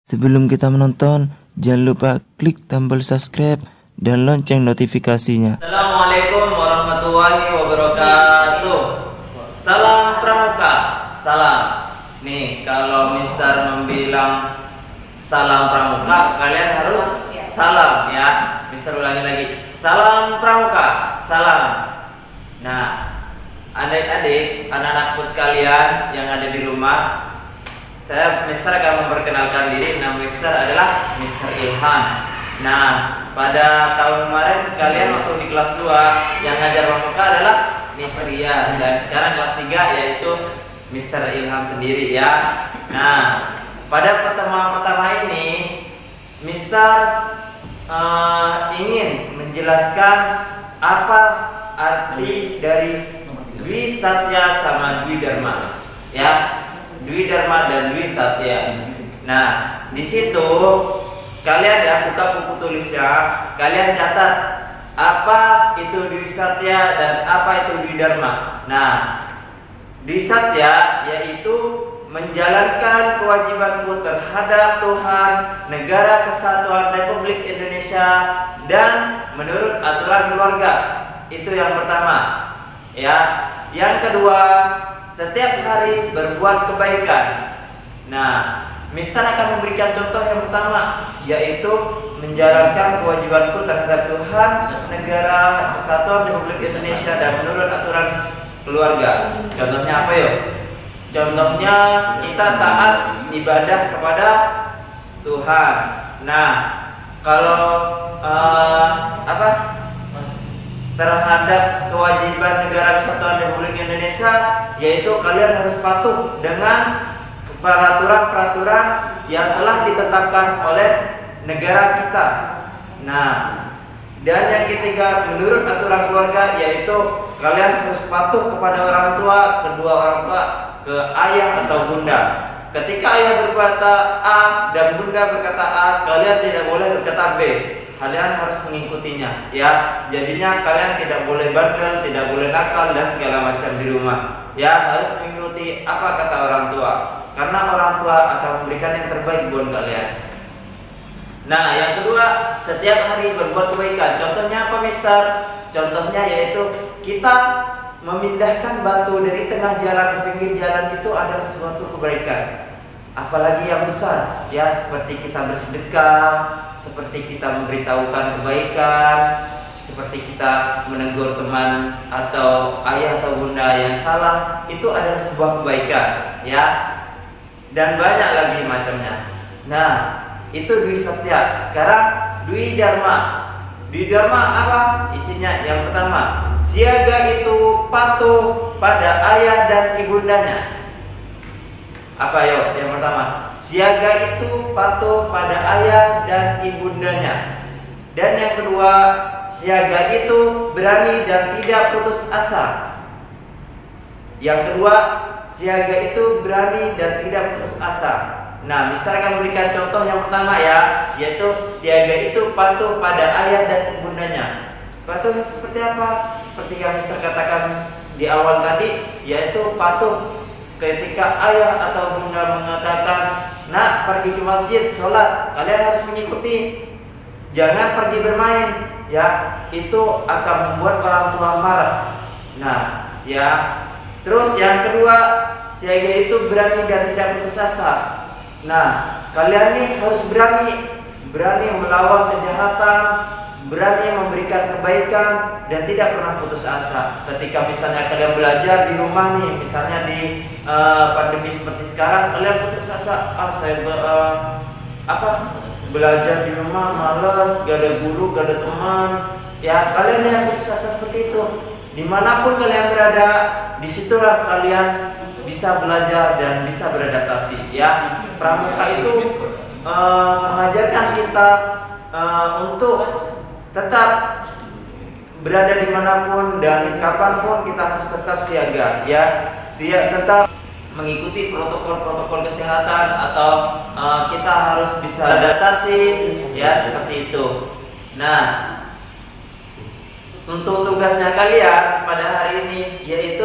Sebelum kita menonton, jangan lupa klik tombol subscribe dan lonceng notifikasinya. Assalamualaikum warahmatullahi wabarakatuh. Salam pramuka, salam. Nih, kalau Mister membilang salam pramuka, kalian harus salam ya. Mister ulangi lagi. Salam pramuka, salam. Nah, adik-adik, anak-anakku sekalian yang ada di rumah, Mister akan memperkenalkan diri. Nama Mister adalah Mister Ilham. Nah, pada tahun kemarin kalian waktu di kelas 2 yang ngajar pramuka adalah Miss Ria, dan sekarang kelas 3 yaitu Mister Ilham sendiri ya. Nah, pada pertemuan pertama ini Mister ingin menjelaskan apa arti dari Dwi Satya sama Dwi Dharma ya. Dwi Dharma dan Dwi Satya. Nah, di situ kalian ya buka buku tulisnya, kalian catat apa itu Dwi Satya dan apa itu Dwi Dharma. Nah, Dwi Satya yaitu menjalankan kewajibanku terhadap Tuhan, Negara Kesatuan Republik Indonesia, dan menurut aturan keluarga. Itu yang pertama. Ya, yang kedua, setiap hari berbuat kebaikan. Nah, Mister akan memberikan contoh yang pertama, yaitu menjalankan kewajibanku terhadap Tuhan, Negara Kesatuan Republik Indonesia, dan menurut aturan keluarga. Contohnya apa yuk? Contohnya kita taat ibadah kepada Tuhan. Nah, kalau terhadap kewajiban Negara Kesatuan Republik Indonesia, yaitu kalian harus patuh dengan peraturan-peraturan yang telah ditetapkan oleh negara kita. Nah, dan yang ketiga, menurut aturan keluarga, yaitu kalian harus patuh kepada orang tua, kedua orang tua, ke ayah atau bunda. Ketika ayah berkata A dan bunda berkata A, kalian tidak boleh berkata B. Kalian harus mengikutinya ya. Jadinya kalian tidak boleh bandel, tidak boleh nakal dan segala macam di rumah ya. Harus mengikuti apa kata orang tua, karena orang tua akan memberikan yang terbaik buat kalian. Nah, yang kedua, setiap hari berbuat kebaikan. Contohnya apa, Mister? Contohnya yaitu kita memindahkan batu dari tengah jalan ke pinggir jalan, itu adalah suatu kebaikan. Apalagi yang besar ya, seperti kita bersedekah, seperti kita memberitahukan kebaikan, seperti kita menegur teman atau ayah atau bunda yang salah, itu adalah sebuah kebaikan ya. Dan banyak lagi macamnya. Nah, itu Dwi Satya. Sekarang Dwi Dharma. Dwi Dharma apa isinya? Yang pertama, siaga itu patuh pada ayah dan ibundanya. Apa yo? Yang pertama, siaga itu patuh pada ayah dan ibundanya. Dan yang kedua, siaga itu berani dan tidak putus asa. Yang kedua, siaga itu berani dan tidak putus asa. Nah, Mister akan memberikan contoh yang pertama ya, yaitu siaga itu patuh pada ayah dan ibundanya. Patuh seperti apa? Seperti yang Mister katakan di awal tadi, yaitu patuh ketika ayah atau bunda mengatakan, nak pergi ke masjid sholat, kalian harus mengikuti. Jangan pergi bermain ya, itu akan membuat orang tua marah. Nah ya, terus yang kedua, siaga itu berani dan tidak putus asa. Nah, kalian nih harus berani melawan kejahatan, berani memberikan kebaikan, dan tidak pernah putus asa. Ketika misalnya kalian belajar di rumah nih, misalnya di pandemi seperti sekarang, kalian putus asa, saya belajar di rumah malas, gak ada guru, gak ada teman ya. Kalian yang putus asa seperti itu, dimanapun kalian berada, disitulah kalian bisa belajar dan bisa beradaptasi ya. Pramuka itu mengajarkan kita untuk tetap berada dimanapun dan kapanpun kita harus tetap siaga ya. Dia tetap mengikuti protokol-protokol kesehatan, atau kita harus bisa adaptasi ya, seperti itu. Nah, untuk tugasnya kalian pada hari ini, yaitu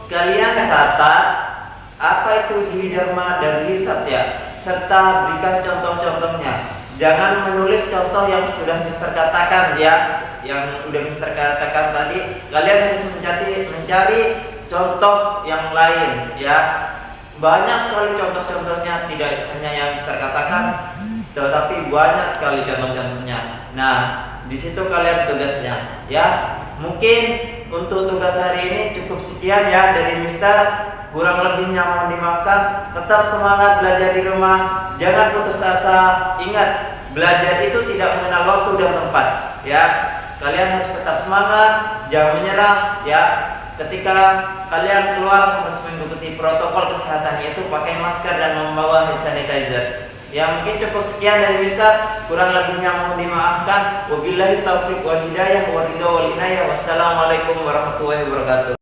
kalian catat apa itu Dwi Dharma dan Dwi Satya. serta berikan contoh-contohnya. Jangan menulis contoh yang sudah Mister katakan ya, yang udah Mister katakan tadi. Kalian harus mencari contoh yang lain ya. Banyak sekali contoh-contohnya, tidak hanya yang Mister katakan, tetapi banyak sekali contoh-contohnya. Nah, di situ kalian tugasnya ya. Mungkin untuk tugas hari ini cukup sekian ya dari Mister. Kurang lebihnya mohon dimaafkan. Tetap semangat belajar di rumah. Jangan putus asa. Ingat, belajar itu tidak mengenal waktu dan tempat ya. Kalian harus tetap semangat, jangan menyerah ya. Ketika kalian keluar harus mengikuti protokol kesehatan, yaitu pakai masker dan membawa hand sanitizer. Ya, mungkin cukup sekian dari Mister. Kurang lebihnya mohon dimaafkan. Wabillahi taufiq wal hidayah wa ridha wal inayah. Wassalamualaikum warahmatullahi wabarakatuh.